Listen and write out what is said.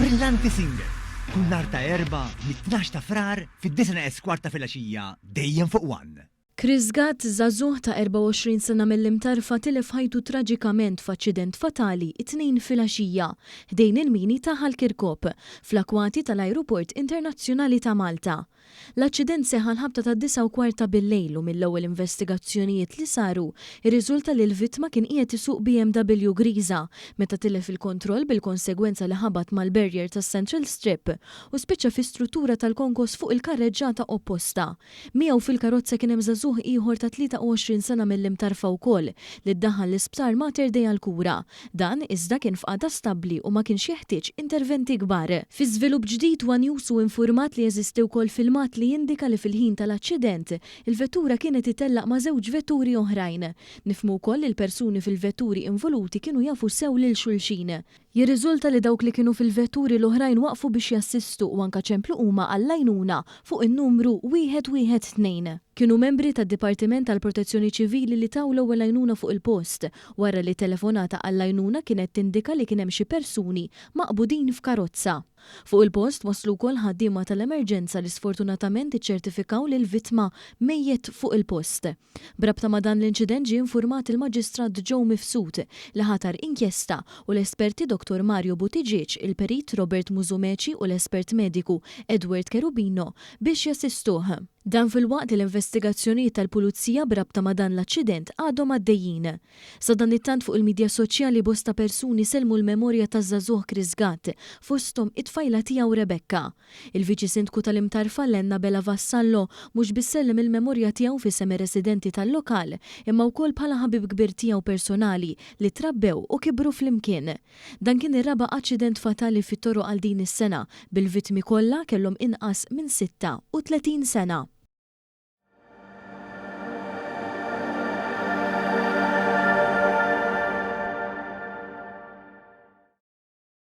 Brillanti Singer. Kull nhar ta' erba' mit-12 ta' frar fid-9 eskwarta filgħaxija dejjem fuq One. Chris Gatt, żagħżugħ ta' 24 sena mill-imtarfa tilef ħajtu traġikament f'aċċident fatali it-tnejn filgħaxija ħdejn il-mini ta' Ħalkirkop fl-akwati tal-Ajruport Internazzjonali ta' Malta. L-aċċident seħħ l-ħabta ta' 9:15 bil-lejl u mill-ewwel investigazzjonijiet li saru irriżulta li l-vittma kien qiegħed isuq BMW griża meta tilef il-kontroll bil-konsegwenza li ħabat mal-barrier tas-Central Strip u spiċċa fi struttura tal-konkos fuq il-karreġġata opposta. Miegħu fil-karozza kien hemm żagħżugħ ieħor ta' 23 sena mill-imtarfa wkoll li ddaħħal l-isptar Mater Dei għall-kura. Dan iżda kien f'qagħda stabbli u ma kienx jeħtieġ interventi kbar. Fi żvilupp ġdid One News u infurmat li jeżisti wkoll filmat li jindika li fil-ħin tal-aċċident il-vettura kienet itellaq ma' żewġ vetturi oħrajn. Nifhmu wkoll il-persuni fil-vetturi involuti kienu jafu sew lil xulxin. Jirriżulta li dawk li kienu fil-vetturi l-oħrajn waqfu biex jassistu u anke ċemplu huma għall-għajnuna fuq in-numru 112. Kienu membri tad-Dipartiment tal-Protezzjoni Ċivili li taw l-ewwel għajnuna fuq il-post wara li telefonata għall-għajnuna kienet tindika li kien hemm xi persuni maqbudin f'karozza. Fuq il-post waslu wkoll ħaddiema tal-emerġenza li sfortunatament iċċertifikaw li l-vittma mejjet fuq il-post. Brabta ma' dan l-inċident ġie infurmat il-Maġistrat Joe Mifsud li ħatar inkjesta u l-esperti Dr. Mario Buttigieg, il-perit Robert Musumeci u l-espert mediku Edward Cherubino biex jassistuh. Dan fil-waqt l-investigazzjonijiet tal-Pulizija brabta ma' dan l-aċċident għadhom għaddejjin. Sa dan it-tant fuq il-midja soċjali bosta persuni selmu l-memorja taż-żagħżugħ Chris Gatt fosthom it-tfajla tiegħu Rebecca. Il-Viċi Sindku tal-Imtarfa Lenna Bella Vassallo mhux biss sellem il-memorja tiegħu f'isem ir-residenti tal-lokal imma wkoll bħala ħabib kbir tiegħu personali li trabbew u kibru flimkien. Dan kien ir-raba' aċċident fatali fit-toroq għal din is-sena bil-vittmi kollha kellhom inqas minn 36 sena.